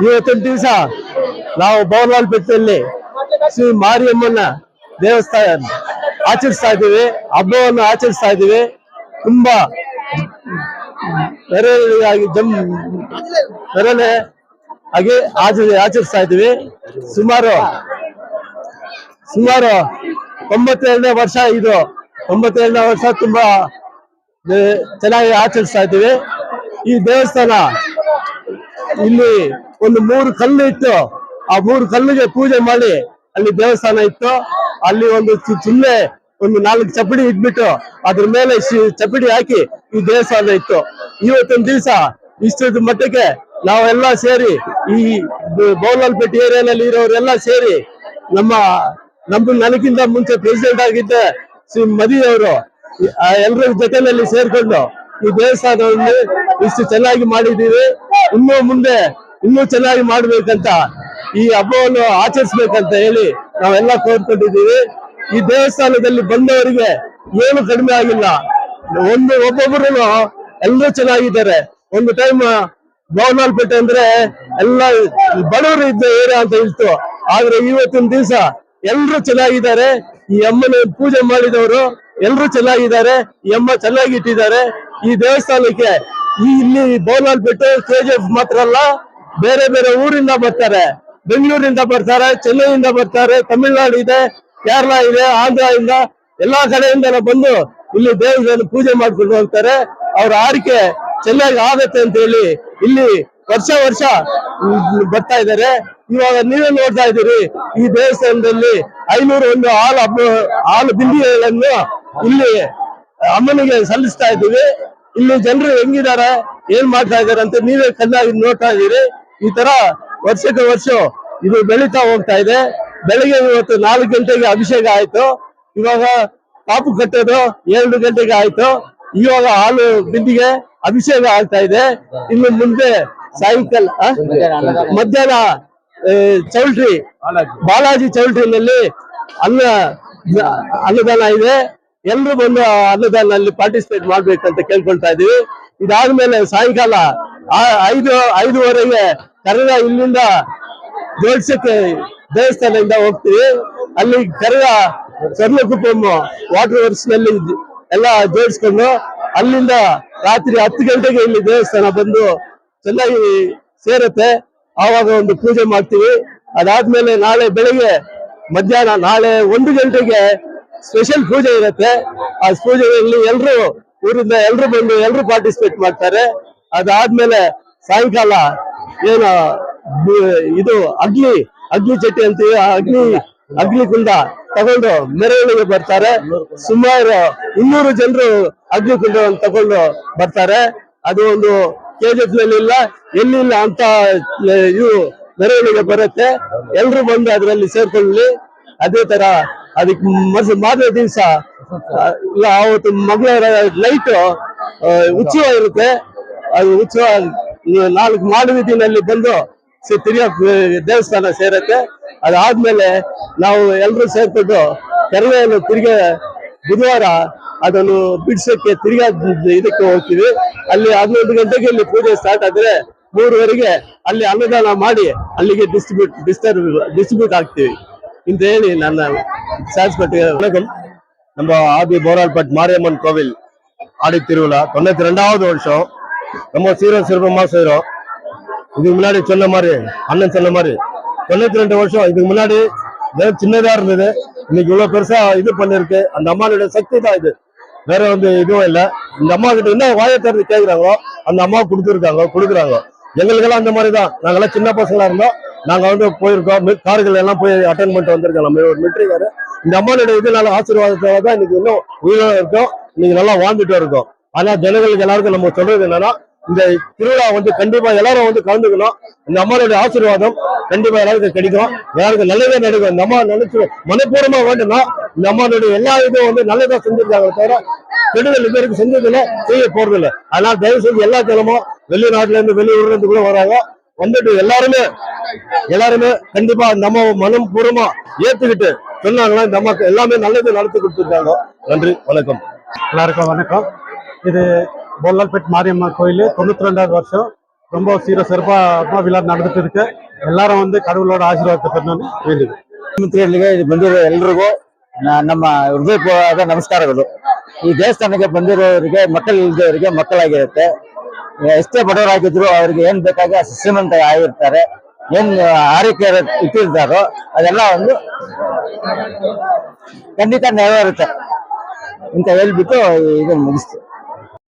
ಇವತ್ತಿನ ದಿವಸ ನಾವು ಬೋರ್ಲಾಲ್ಪೇಟೆಯಲ್ಲಿ ಶ್ರೀ ಮಾರಿಯಮ್ಮನ ದೇವಸ್ಥಾನ ಆಚರಿಸ್ತಾ ಇದ್ದೀವಿ, ಹಬ್ಬವನ್ನು ಆಚರಿಸ್ತಾ ಇದ್ದೀವಿ. ತುಂಬಾ ಮೆರವಣಿಗೆ ಹಾಗೆ ಆಚರಿಸ್ತಾ ಇದ್ದೀವಿ. ಸುಮಾರು 92ನೇ ವರ್ಷ ಇದು. 92ನೇ ವರ್ಷ ತುಂಬಾ ಚೆನ್ನಾಗಿ ಆಚರಿಸ್ತಾ ಇದ್ದೀವಿ. ಈ ದೇವಸ್ಥಾನ ಇಲ್ಲಿ ಒಂದು 3 ಕಲ್ಲು ಇತ್ತು. ಆ 3 ಕಲ್ಲಿಗೆ ಪೂಜೆ ಮಾಡಿ ಅಲ್ಲಿ ದೇವಸ್ಥಾನ ಇತ್ತು. ಅಲ್ಲಿ ಒಂದು ಸುಮ್ಮನೆ ಒಂದು 4 ಚಪ್ಪಡಿ ಇಟ್ಬಿಟ್ಟು ಅದ್ರ ಮೇಲೆ ಚಪ್ಪಡಿ ಹಾಕಿ ಈ ದೇವಸ್ಥಾನ ಇತ್ತು. ಇವತ್ತಿನ ದಿವಸ ಇಷ್ಟದ ಮಟ್ಟಕ್ಕೆ ನಾವೆಲ್ಲ ಸೇರಿ ಈ ಬೋರ್ಲಾಲ್ಪೇಟೆ ಏರಿಯಾನಲ್ಲಿ ಇರೋರೆಲ್ಲ ಸೇರಿ ನನಗಿಂತ ಮುಂಚೆ ಪ್ರೆಸಿಡೆಂಟ್ ಆಗಿದ್ದ ಶ್ರೀ ಮದಿ ಅವರು ಎಲ್ಲರ ಜೊತೆಯಲ್ಲಿ ಸೇರ್ಕೊಂಡು ಈ ದೇವಸ್ಥಾನವನ್ನು ಇಷ್ಟು ಚೆನ್ನಾಗಿ ಮಾಡಿದ್ದೀವಿ. ಇನ್ನು ಮುಂದೆ ಇನ್ನೂ ಚೆನ್ನಾಗಿ ಮಾಡ್ಬೇಕಂತ, ಈ ಹಬ್ಬವನ್ನು ಆಚರಿಸ್ಬೇಕಂತ ಹೇಳಿ ನಾವೆಲ್ಲ ಕೋರ್ಕೊಂಡಿದ್ದೀವಿ. ಈ ದೇವಸ್ಥಾನದಲ್ಲಿ ಬಂದವರಿಗೆ ಏನು ಕಡಿಮೆ ಆಗಿಲ್ಲ. ಒಬ್ಬೊಬ್ಬರು ಎಲ್ಲರೂ ಚೆನ್ನಾಗಿದ್ದಾರೆ. ಒಂದು ಟೈಮ್ ಬೋರ್ಲಾಲ್ಪೇಟೆ ಅಂದ್ರೆ ಎಲ್ಲ ಬಡವರು ಇದ್ದ ಏರಿಯಾ ಅಂತ ಇತ್ತು. ಆದ್ರೆ ಇವತ್ತಿನ ದಿವಸ ಎಲ್ರು ಚೆನ್ನಾಗಿದ್ದಾರೆ. ಈ ಅಮ್ಮನ ಪೂಜೆ ಮಾಡಿದವರು ಎಲ್ರು ಚೆನ್ನಾಗಿದ್ದಾರೆ. ಈ ಅಮ್ಮ ಚೆನ್ನಾಗಿ ಇಟ್ಟಿದ್ದಾರೆ. ಈ ದೇವಸ್ಥಾನಕ್ಕೆ ಇಲ್ಲಿ ಬೋರ್ಲಾಲ್ಪೇಟೆ KGF ಮಾತ್ರ ಅಲ್ಲ, ಬೇರೆ ಬೇರೆ ಊರಿಂದ ಬರ್ತಾರೆ. ಬೆಂಗಳೂರಿಂದ ಬರ್ತಾರೆ, ಚೆನ್ನೈಯಿಂದ ಬರ್ತಾರೆ, ತಮಿಳುನಾಡು ಇದೆ, ಕೇರಳ ಇದೆ, ಆಂಧ್ರ ಇಂದ ಎಲ್ಲಾ ಕಡೆಯಿಂದ ಬಂದು ಇಲ್ಲಿ ದೇವಸ್ಥಾನ ಪೂಜೆ ಮಾಡ್ಕೊಂಡು ಹೋಗ್ತಾರೆ. ಅವ್ರ ಆರಿಕೆ ಚೆನ್ನಾಗಿ ಆಗತ್ತೆ ಅಂತ ಹೇಳಿ ಇಲ್ಲಿ ವರ್ಷ ಬರ್ತಾ ಇದ್ದಾರೆ. ಇವಾಗ ನೀವೇ ನೋಡ್ತಾ ಇದ್ದೀರಿ, ಈ ದೇವಸ್ಥಾನದಲ್ಲಿ 501 ಹಾಲು ಬಿಂದಿಗೆಗಳನ್ನು ಇಲ್ಲಿ ಅಮ್ಮನಿಗೆ ಸಲ್ಲಿಸ್ತಾ ಇದ್ದೀವಿ. ಇಲ್ಲಿ ಜನರು ಹೆಂಗಿದ್ದಾರೆ, ಏನ್ ಮಾಡ್ತಾ ಇದಾರೆ ಅಂತ ನೀವೇ ಕಣ್ಣಾಗಿ ನೋಡ್ತಾ ಇದ್ದೀರಿ. ಈ ತರ ವರ್ಷಕ್ಕೆ ವರ್ಷ ಇದು ಬೆಳೀತಾ ಹೋಗ್ತಾ ಇದೆ. ಬೆಳಿಗ್ಗೆ ಇವತ್ತು 4 ಗಂಟೆಗೆ ಅಭಿಷೇಕ ಆಯ್ತು. ಇವಾಗ ಕಾಪು ಕಟ್ಟೋದು 2 ಗಂಟೆಗೆ ಆಯ್ತು. ಇವಾಗ ಹಾಲು ಬಿಂದಿಗೆ ಅಭಿಷೇಕ ಆಗ್ತಾ ಇದೆ. ಇನ್ನು ಮುಂದೆ ಸಾಯಂಕಾಲ ಮಧ್ಯಾಹ್ನ ಚೌಲ್ಟ್ರಿ ಬಾಲಾಜಿ ಚೌಲ್ಟ್ರಿನಲ್ಲಿ ಅನ್ನದಾನ ಇದೆ. ಎಲ್ರು ಬಂದು ಅನ್ನದಾನಲ್ಲಿ ಪಾರ್ಟಿಸಿಪೇಟ್ ಮಾಡ್ಬೇಕಂತ ಕೇಳ್ಕೊಳ್ತಾ ಇದೀವಿ. ಇದಾದ್ಮೇಲೆ ಸಾಯಂಕಾಲ 5:30ಗೆ ಕರಗ ಇಲ್ಲಿಂದ ಜೋಡಿಸಕ್ಕೆ ದೇವಸ್ಥಾನದಿಂದ ಹೋಗ್ತೀವಿ. ಅಲ್ಲಿ ಕರಗ ಸ್ವರ್ಣಕುಪ್ಪಂ ವಾಟರ್ ವರ್ಕ್ಸ್ ನಲ್ಲಿ ಎಲ್ಲ ಜೋಡಿಸ್ಕೊಂಡು ಅಲ್ಲಿಂದ ರಾತ್ರಿ 10 ಗಂಟೆಗೆ ಇಲ್ಲಿ ದೇವಸ್ಥಾನ ಬಂದು ಚೆನ್ನಾಗಿ ಸೇರುತ್ತೆ. ಆವಾಗ ಒಂದು ಪೂಜೆ ಮಾಡ್ತೀವಿ. ಅದಾದ್ಮೇಲೆ ನಾಳೆ ಬೆಳಿಗ್ಗೆ ಮಧ್ಯಾಹ್ನ ನಾಳೆ 1 ಗಂಟೆಗೆ ಸ್ಪೆಷಲ್ ಪೂಜೆ ಇರುತ್ತೆ. ಆ ಪೂಜೆಯಲ್ಲಿ ಎಲ್ರು ಊರಿಂದ ಎಲ್ರು ಬಂದು ಎಲ್ರು ಪಾರ್ಟಿಸಿಪೇಟ್ ಮಾಡ್ತಾರೆ. ಅದಾದ್ಮೇಲೆ ಸಾಯಂಕಾಲ ಏನು ಇದು ಅಗ್ನಿ ಚಟ್ಟಿ ಅಂತೀವಿ, ಅಗ್ನಿ ಕುಂಡ ತಗೊಂಡು ಮೆರವಣಿಗೆ ಬರ್ತಾರೆ. ಸುಮಾರು 200 ಜನರು ಅಗ್ನಿ ಕುಂಡವನ್ನು ತಗೊಂಡು ಬರ್ತಾರೆ. ಅದು ಒಂದು KGF ನಲ್ಲಿ ಇಲ್ಲ, ಎಲ್ಲಿಲ್ಲ ಅಂತ ಇದು ಮೆರವಣಿಗೆ ಬರುತ್ತೆ. ಎಲ್ರು ಬಂದು ಅದರಲ್ಲಿ ಸೇರ್ಕೊಳ್ಳಿ. ಅದೇ ತರ ಅದಕ್ಕೆ ಮಾರನೇ ದಿವಸ ಇಲ್ಲ, ಅವತ್ತು ಮಂಗಳವಾರ ಲೈಟ್ ಉತ್ಸವ ಇರುತ್ತೆ. ಅದು ಉತ್ಸವ 4 ಮಾಡುವಿದಿನಲ್ಲಿ ಬಂದು ತಿರ್ಗಾ ದೇವಸ್ಥಾನ ಸೇರತ್ತೆ. ಅದಾದ್ಮೇಲೆ ನಾವು ಎಲ್ರು ಸೇರ್ಕೊಂಡು ಕೆರವೆಯನ್ನು ತಿರ್ಗಾ ಬುಧವಾರ ಅದನ್ನು ಬಿಡ್ಸಕ್ಕೆ ತಿರ್ಗಾ ಇದಕ್ಕೆ ಹೋಗ್ತೀವಿ. ಅಲ್ಲಿ 11 ಗಂಟೆಗೆ ಇಲ್ಲಿ ಪೂಜೆ ಸ್ಟಾರ್ಟ್ ಆದ್ರೆ 3:30ಗೆ ಅಲ್ಲಿ ಅನ್ನದಾನ ಮಾಡಿ ಅಲ್ಲಿಗೆ ಡಿಸ್ಟ್ರಿಬ್ಯೂಟ್ ಆಗ್ತೀವಿ ಅಂತ ಹೇಳಿ ನನ್ನ சார்ஸ்பட்டு நம்ம ஆதி போரால்பட் மாரியம்மன் கோவில் ஆடி திருவிழா 92வது வருஷம். நம்ம சீரம் சிறப்பமா செய்யறோம். இதுக்கு முன்னாடி சொன்ன மாதிரி அண்ணன் சொன்ன மாதிரி 92 வருஷம் இதுக்கு முன்னாடி சின்னதா இருந்தது. இன்னைக்கு இவ்வளவு பெருசா இது பண்ணிருக்கு. அந்த அம்மாவுடைய சக்தி தான் இது, வேற இதுவும் இல்லை. இந்த அம்மா கிட்ட என்ன வாயை திறந்து கேட்கிறாங்களோ அந்த அம்மா கொடுக்குறாங்க. எங்களுக்கெல்லாம் அந்த மாதிரி தான். நாங்கெல்லாம் சின்ன பசங்களா இருந்தோம். நாங்க போயிருக்கோம், கார்கள் எல்லாம் போய் அட்டன் பண்ணிட்டு வந்திருக்கோம். நம்ம ஒரு மிலிட்டரிக்காரு இந்த அம்மாவுடைய இதனால ஆசீர்வாதத்தால தான் இன்னைக்கு இன்னும் உயிரோட இருக்கோம். இன்னைக்கு நல்லா வாழ்ந்துட்டு இருக்கோம். ஆனா ஜனங்களுக்கு எல்லாருக்கும் நம்ம சொல்றது என்னன்னா, இந்த திருவிழா கண்டிப்பா எல்லாரும் கலந்துக்கணும். இந்த அம்மாவுடைய ஆசீர்வாதம் கண்டிப்பா எல்லாருக்கும் கிடைக்கும். எல்லாருக்கும் நல்லதே நடக்கும். இந்த அம்மா நினைச்சு மனப்பூர்வமா வேண்டும்னா இந்த அம்மாவுடைய எல்லா இதுவும் நல்லதா செஞ்சிருக்காங்க, தவிர கெடுதல் இதுவரைக்கும் செஞ்சதில்ல, செய்ய போறதில்ல. அதனால தயவு செஞ்சு எல்லா ஜனமும் வெளிநாட்டுல இருந்து வெளியூர்ல இருந்து கூட வராங்க. எல்லாருமே கண்டிப்பா நம்ம மனம் பூர்வமா ஏத்துக்கிட்டு சொன்னாங்கன்னா நமக்கு எல்லாமே நல்லது நடத்தி கொடுத்துருக்காங்க. நன்றி, வணக்கம். எல்லாருக்கும் வணக்கம். இது பொல்லல்பேட் மாரியம்மன் கோயில் 92வது வருஷம் ரொம்ப சீர சிறப்பாக விழா நடந்துட்டு இருக்கு. எல்லாரும் வந்து கடவுளோட ಆಶೀರ್ವಾದ ಪಡೆದು ಇಲ್ಲಿ ಬಂದಿರೋ ಎಲ್ರಿಗೂ ನಮ್ಮ ಹೃದಯಪೂರ್ವಕ ನಮಸ್ಕಾರಗಳು. ಈ ದೇವಸ್ಥಾನಕ್ಕೆ ಬಂದಿರೋರಿಗೆ ಮಕ್ಕಳು ಇಲ್ದವರಿಗೆ ಮಕ್ಕಳಾಗಿರುತ್ತೆ. ಎಷ್ಟೇ ಬಡವರಾಗಿದ್ರು ಅವ್ರಿಗೆ ಏನ್ ಬೇಕಾಗಿ ಶ್ರೀಮಂತ ಆಗಿರ್ತಾರೆ. ಏನ್ ಆರೈಕೆ ಇಟ್ಟಿರ್ತಾರೋ ಅದೆಲ್ಲ ಒಂದು ಖಂಡಿತ ನೆರವೇರುತ್ತೆ ಅಂತ ಹೇಳ್ಬಿಟ್ಟು ಇದನ್ನು ಮುಗಿಸ್ತೀವಿ.